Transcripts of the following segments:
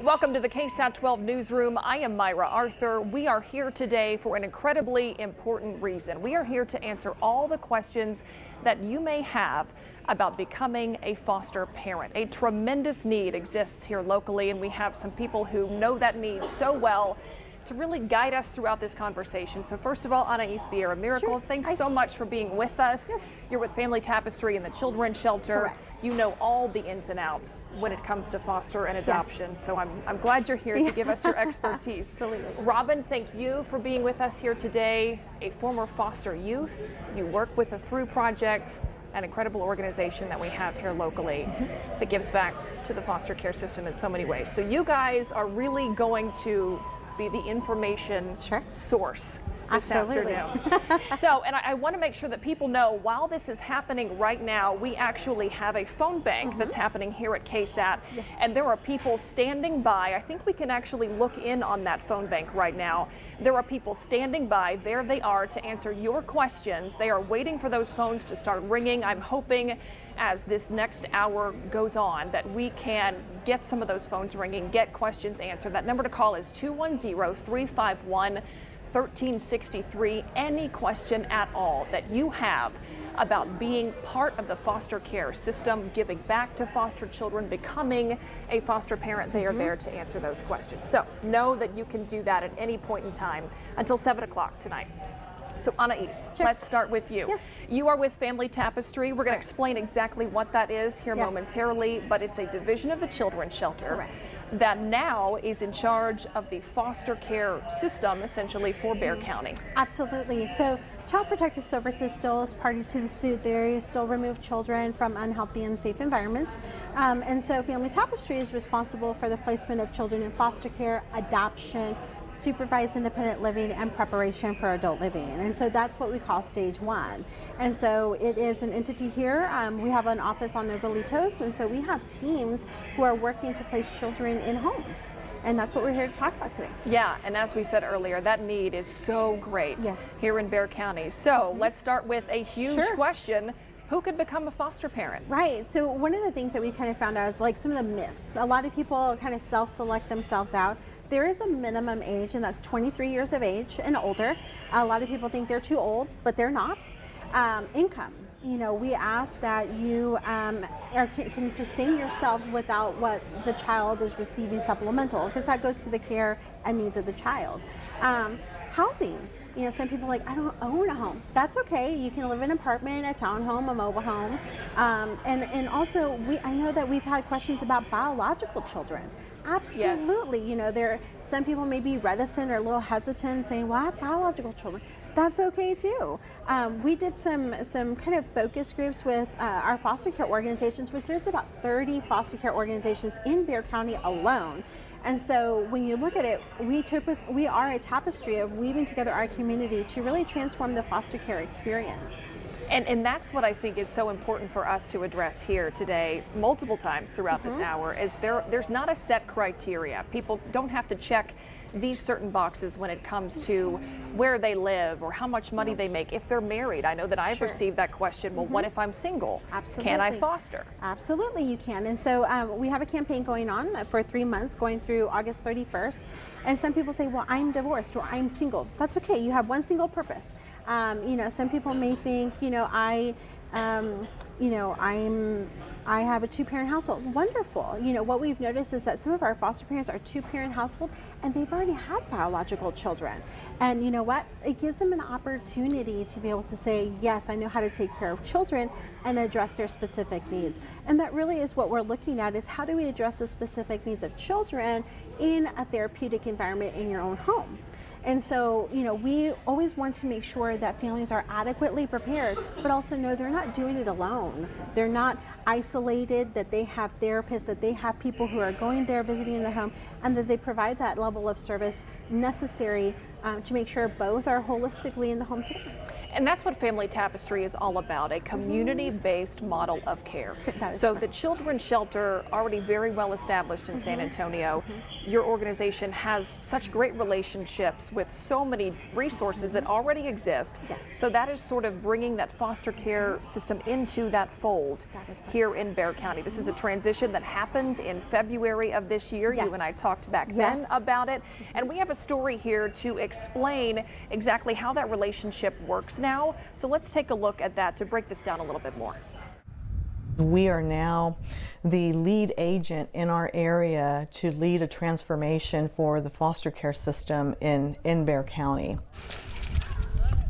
Welcome to the KSAT 12 newsroom. I am Myra Arthur. We are here today for an incredibly important reason. We are here to answer all the questions that you may have about becoming a foster parent. A tremendous need exists here locally, and we have some people who know that need so well to really guide us throughout this conversation. So first of all, Anais Vieira Miracle, Sure. thanks so much for being with us. Yes. You're with Family Tapestry and the Children's Shelter. Correct. You know all the ins and outs when it comes to foster and adoption. Yes. So I'm glad you're here to give us your expertise. Absolutely. Robin, thank you for being with us here today. A former foster youth, you work with the Through Project, an incredible organization that we have here locally that gives back to the foster care system in so many ways. So you guys are really going to be the information source this Absolutely. afternoon. So, and I want to make sure that people know while this is happening right now, we actually have a phone bank that's happening here at KSAT, and there are people standing by. I think we can actually look in on that phone bank right now. There are people standing by. There they are to answer your questions. They are waiting for those phones to start ringing. I'm hoping as this next hour goes on that we can get some of those phones ringing, get questions answered. That number to call is 210-351-1363. Any question at all that you have about being part of the foster care system, giving back to foster children, becoming a foster parent, they are there to answer those questions. So know that you can do that at any point in time until 7 o'clock tonight. So Anais, let's start with you. Yes. You are with Family Tapestry. We're going to explain exactly what that is here momentarily, but it's a division of the Children's Shelter that now is in charge of the foster care system, essentially, for Bexar County. Absolutely. So Child Protective Services still is party to the suit. They still remove children from unhealthy and unsafe environments. And so Family Tapestry is responsible for the placement of children in foster care, adoption, supervised independent living, and preparation for adult living. And so that's what we call stage one. And so it is an entity here. We have an office on Nogalitos, and so we have teams who are working to place children in homes. And that's what we're here to talk about today. Yeah, and as we said earlier, that need is so great here in Bexar County. So let's start with a huge question. Who could become a foster parent? Right. So one of the things that we kind of found out is like some of the myths. A lot of people kind of self-select themselves out. There is a minimum age, and that's 23 years of age and older. A lot of people think they're too old, but they're not. Income. You know, we ask that you can sustain yourself without what the child is receiving supplemental, because that goes to the care and needs of the child. Housing. You know, some people are like, I don't own a home. That's okay. You can live in an apartment, a townhome, a mobile home. And also, I know that we've had questions about biological children. Absolutely. You know, some people may be reticent or a little hesitant saying, well, I have biological children. That's okay too. We did some kind of focus groups with our foster care organizations, which there's about 30 foster care organizations in Bexar County alone. And so when you look at it, we are a tapestry of weaving together our community to really transform the foster care experience. And that's what I think is so important for us to address here today multiple times throughout this hour, is there's not a set criteria. People don't have to check these certain boxes when it comes to where they live or how much money they make. If they're married, I know that I've received that question, well, what if I'm single? Absolutely. Can I foster? Absolutely, you can. And so we have a campaign going on for 3 months, going through August 31st. And some people say, well, I'm divorced or I'm single. That's okay. You have one single purpose. You know, some people may think, you know, I have a two-parent household. Wonderful. You know, what we've noticed is that some of our foster parents are two-parent household and they've already had biological children. And you know what? It gives them an opportunity to be able to say, yes, I know how to take care of children and address their specific needs. And that really is what we're looking at, is how do we address the specific needs of children in a therapeutic environment in your own home. And so, you know, we always want to make sure that families are adequately prepared, but also know they're not doing it alone. They're not isolated, that they have therapists, that they have people who are going there visiting in the home, and that they provide that level of service necessary to make sure both are holistically in the home together. And that's what Family Tapestry is all about, a community-based model of care. So the children's shelter, already very well established in San Antonio, your organization has such great relationships with so many resources that already exist. Yes. So that is sort of bringing that foster care system into that fold here in Bexar County. This is a transition that happened in February of this year. Yes. You and I talked back then about it. And we have a story here to explain exactly how that relationship works now. So let's take a look at that to break this down a little bit more. We are now the lead agent in our area to lead a transformation for the foster care system in Bexar County.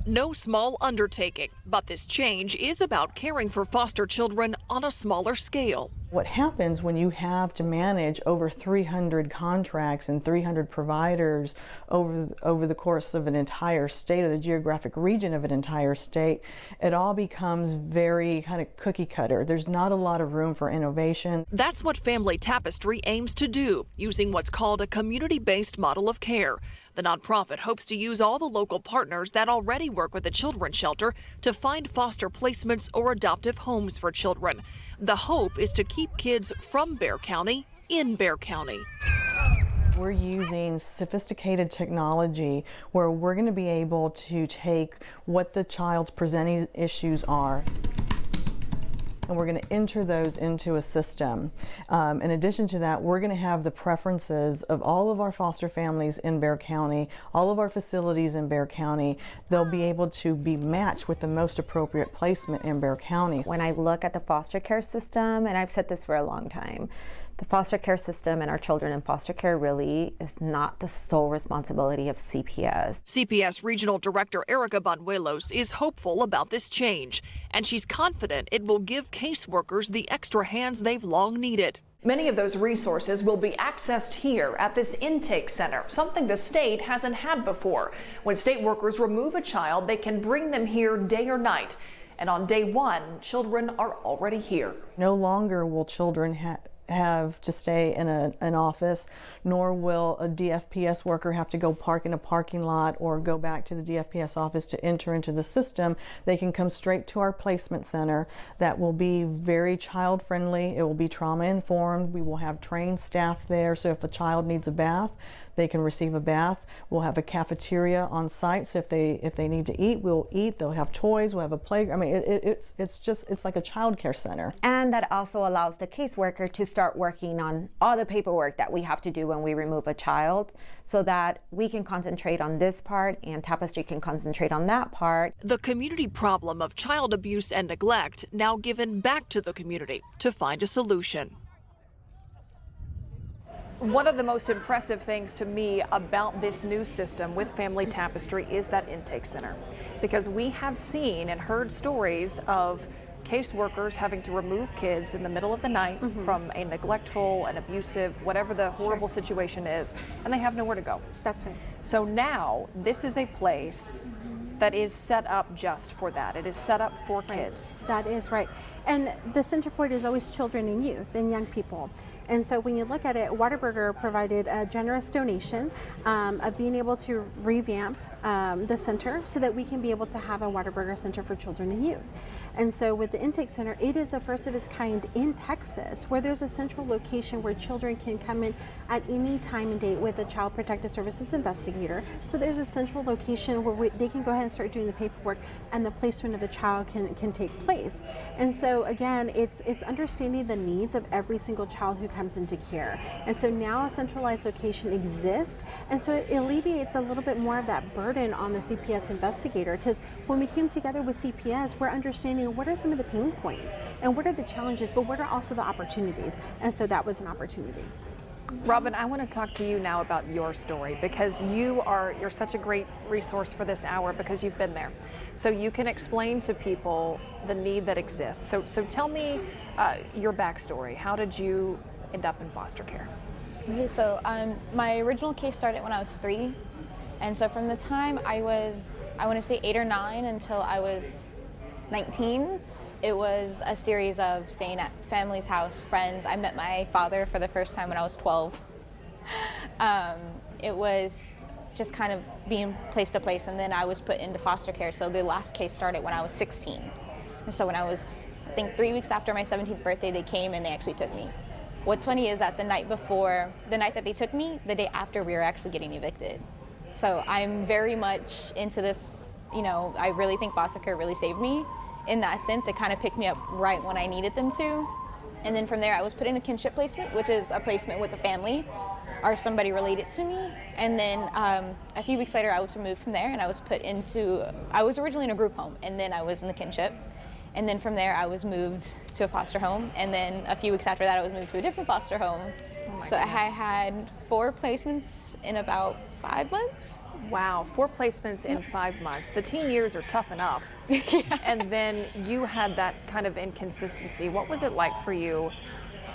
No small undertaking, but this change is about caring for foster children on a smaller scale. What happens when you have to manage over 300 contracts and 300 providers over the course of an entire state, or the geographic region of an entire state, it all becomes very kind of cookie cutter. There's not a lot of room for innovation. That's what Family Tapestry aims to do, using what's called a community-based model of care. The nonprofit hopes to use all the local partners that already work with the children's shelter to find foster placements or adoptive homes for children. The hope is to keep kids from Bexar County in Bexar County. We're using sophisticated technology where we're going to be able to take what the child's presenting issues are, and we're going to enter those into a system. In addition to that, we're going to have the preferences of all of our foster families in Bexar County, all of our facilities in Bexar County. They'll be able to be matched with the most appropriate placement in Bexar County. When I look at the foster care system, and I've said this for a long time, the foster care system and our children in foster care really is not the sole responsibility of CPS. CPS Regional Director Erica Banuelos is hopeful about this change, and she's confident it will give caseworkers the extra hands they've long needed. Many of those resources will be accessed here at this intake center, something the state hasn't had before. When state workers remove a child, they can bring them here day or night. And on day one, children are already here. No longer will children have to stay in an office, nor will a DFPS worker have to go park in a parking lot or go back to the DFPS office to enter into the system. They can come straight to our placement center that will be very child friendly. It will be trauma informed. We will have trained staff there, so if a child needs a bath, they can receive a bath. We'll have a cafeteria on site, so if they need to eat, we'll eat. They'll have toys. We'll have a playground. I mean, it's like a child care center. And that also allows the caseworker to start working on all the paperwork that we have to do when we remove a child, so that we can concentrate on this part and Tapestry can concentrate on that part. The community problem of child abuse and neglect now given back to the community to find a solution. One of the most impressive things to me about this new system with Family Tapestry is that intake center, because we have seen and heard stories of caseworkers having to remove kids in the middle of the night from a neglectful and abusive, whatever the horrible situation is, and they have nowhere to go. That's right. So now this is a place that is set up just for that. It is set up for kids. That is right. And the center point is always children and youth and young people. And so when you look at it, Whataburger provided a generous donation of being able to revamp the center so that we can be able to have a Whataburger Center for children and youth. And so with the intake center, it is the first of its kind in Texas, where there's a central location where children can come in at any time and date with a Child Protective Services investigator. So there's a central location where they can go ahead and start doing the paperwork, and the placement of the child can take place. And so again, it's understanding the needs of every single child who comes into care. And so now a centralized location exists, and so it alleviates a little bit more of that burden on the CPS investigator, because when we came together with CPS, we're understanding what are some of the pain points and what are the challenges, but what are also the opportunities. And so that was an opportunity. Robin, I want to talk to you now about your story, because you're such a great resource for this hour because you've been there. So you can explain to people the need that exists. So tell me your backstory. How did you end up in foster care? Okay, so my original case started when I was 3. And so from the time I want to say 8 or 9 until I was 19, it was a series of staying at family's house, friends. I met my father for the first time when I was 12. It was just kind of being place to place, and then I was put into foster care. So the last case started when I was 16. And so when I was, I think 3 weeks after my 17th birthday, they came and they actually took me. What's funny is that the night that they took me, the day after, we were actually getting evicted. So I'm very much into this, you know, I really think foster care really saved me in that sense. It kind of picked me up right when I needed them to. And then from there, I was put in a kinship placement, which is a placement with a family or somebody related to me. And then a few weeks later, I was removed from there, and I was originally in a group home, and then I was in the kinship. And then from there, I was moved to a foster home. And then a few weeks after that, I was moved to a different foster home. So I had 4 placements in about 5 months. Wow, 4 placements in 5 months. The teen years are tough enough. And then you had that kind of inconsistency. What was it like for you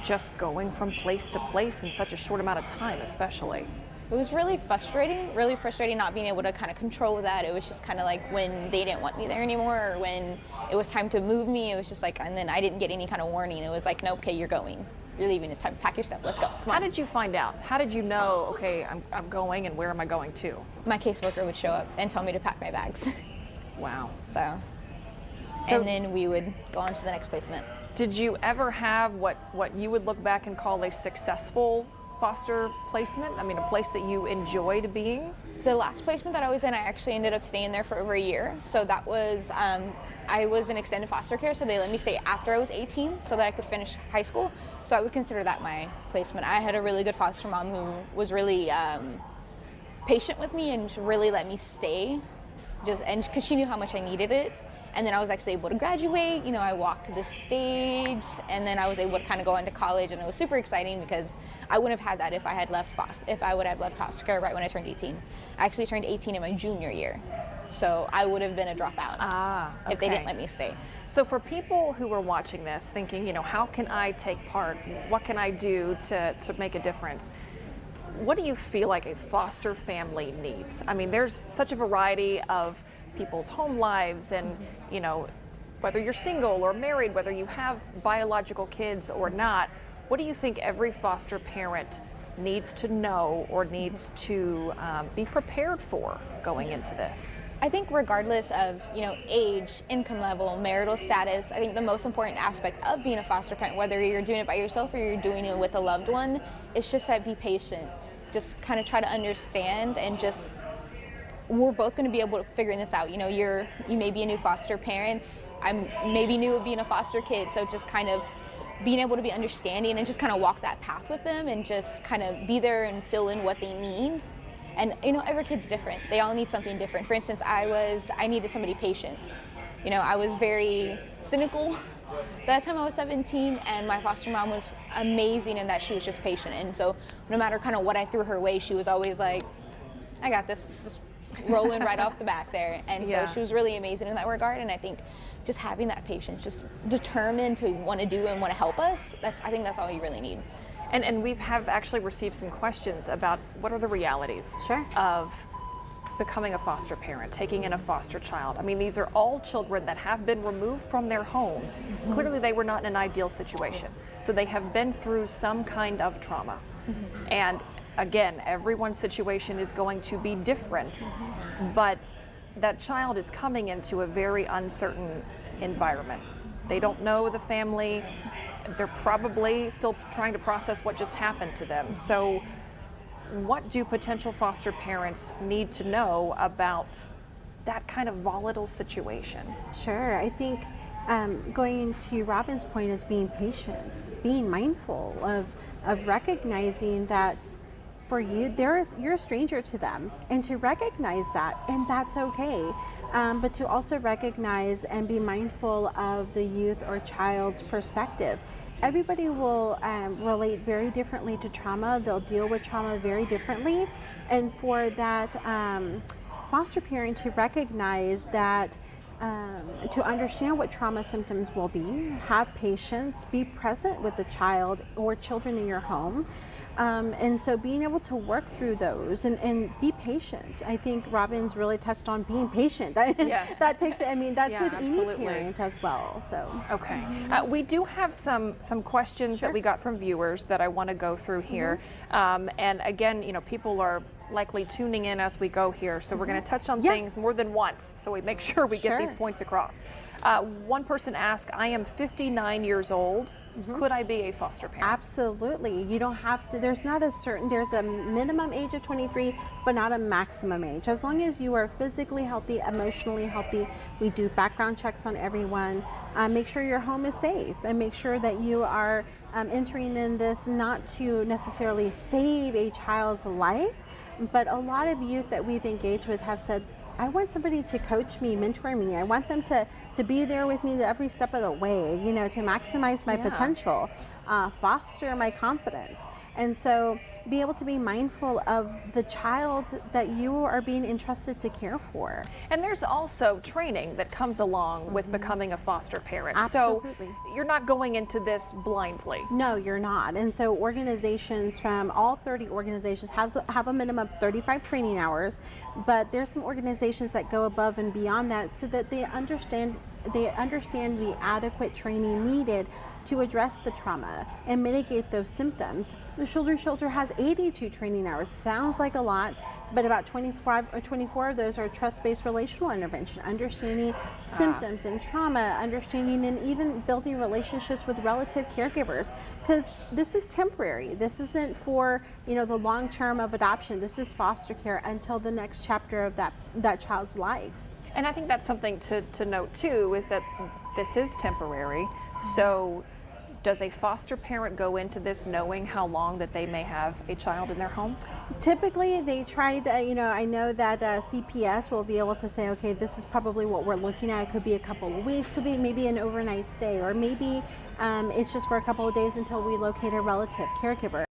just going from place to place in such a short amount of time, especially? It was really frustrating not being able to kind of control that. It was just kind of like when they didn't want me there anymore, or when it was time to move me, it was just like, and then I didn't get any kind of warning. It was like, nope, okay, you're going. You're leaving, it's time to pack your stuff, let's go. Come on. How did you find out? How did you know, okay, I'm going, and where am I going to? My caseworker would show up and tell me to pack my bags. Wow. So and then we would go on to the next placement. Did you ever have what you would look back and call a successful foster placement? I mean, a place that you enjoyed being? The last placement that I was in, I actually ended up staying there for over a year. So that was, I was in extended foster care, so they let me stay after I was 18 so that I could finish high school. So I would consider that my placement. I had a really good foster mom who was really patient with me and really let me stay, and because she knew how much I needed it. And then I was actually able to graduate. You know, I walked the stage, and then I was able to kind of go into college, and it was super exciting because I wouldn't have had that if I would have left foster care right when I turned 18. I actually turned 18 in my junior year, so I would have been a dropout if they didn't let me stay. So for people who are watching this thinking, you know, how can I take part? What can I do to make a difference? What do you feel like a foster family needs? I mean, there's such a variety of people's home lives, and you know, whether you're single or married, whether you have biological kids or not, what do you think every foster parent needs to know or needs to be prepared for going into this? I think regardless of, you know, age, income level, marital status, I think the most important aspect of being a foster parent, whether you're doing it by yourself or you're doing it with a loved one, is just that be patient. Just kind of try to understand, and just, we're both going to be able to figure this out. You know, you may be a new foster parent. I'm maybe new of being a foster kid, so just kind of being able to be understanding and just kind of walk that path with them and just kind of be there and fill in what they need. And you know, every kid's different. They all need something different. For instance, I needed somebody patient. You know, I was very cynical. By the time I was 17, and my foster mom was amazing in that she was just patient. And so no matter kind of what I threw her way, she was always like, I got this, just rolling right off the back there. And so she was really amazing in that regard. And I think just having that patience, just determined to want to do and want to help us, I think that's all you really need. And we have actually received some questions about what are the realities of becoming a foster parent, taking in a foster child. I mean, these are all children that have been removed from their homes. Clearly they were not in an ideal situation. So they have been through some kind of trauma. And again, everyone's situation is going to be different, but that child is coming into a very uncertain environment. They don't know the family. They're probably still trying to process what just happened to them. So what do potential foster parents need to know about that kind of volatile situation? Sure, I think going to Robin's point is being patient, being mindful of recognizing that for you, you're a stranger to them, and to recognize that, and that's okay. But to also recognize and be mindful of the youth or child's perspective. Everybody will relate very differently to trauma. They'll deal with trauma very differently. And for that foster parent to recognize that, to understand what trauma symptoms will be, have patience, be present with the child or children in your home. And so being able to work through those and be patient. I think Robyns really touched on being patient. Yes. That takes, I mean, that's Yeah, with absolutely. any parent as well. So. Okay. We do have some questions that we got from viewers that I want to go through here. And again, you know, people are likely tuning in as we go here, so we're going to touch on things more than once, so we make sure we get these points across. One person asked, I am 59 years old. Could I be a foster parent? Absolutely. You don't have to, there's a minimum age of 23, but not a maximum age. As long as you are physically healthy, emotionally healthy, we do background checks on everyone. Make sure your home is safe and make sure that you are entering in this not to necessarily save a child's life, but a lot of youth that we've engaged with have said, I want somebody to coach me, mentor me. I want them to be there with me every step of the way, you know, to maximize my potential, foster my confidence. And so be able to be mindful of the child that you are being entrusted to care for. And there's also training that comes along with becoming a foster parent. Absolutely. So you're not going into this blindly. No, you're not. And so organizations from all 30 organizations have a minimum of 35 training hours, but there's some organizations that go above and beyond that so that they understand the adequate training needed to address the trauma and mitigate those symptoms. The Children's Shelter has 82 training hours. Sounds like a lot, but about 25 or 24 of those are trust-based relational intervention, understanding symptoms and trauma, understanding and even building relationships with relative caregivers, because this is temporary. This isn't for, you know, the long term of adoption. This is foster care until the next chapter of that child's life. And I think that's something to note too, is that this is temporary. So does a foster parent go into this knowing how long that they may have a child in their home? Typically they try to, you know, I know that CPS will be able to say, okay, this is probably what we're looking at. It could be a couple of weeks, could be maybe an overnight stay, or maybe it's just for a couple of days until we locate a relative caregiver.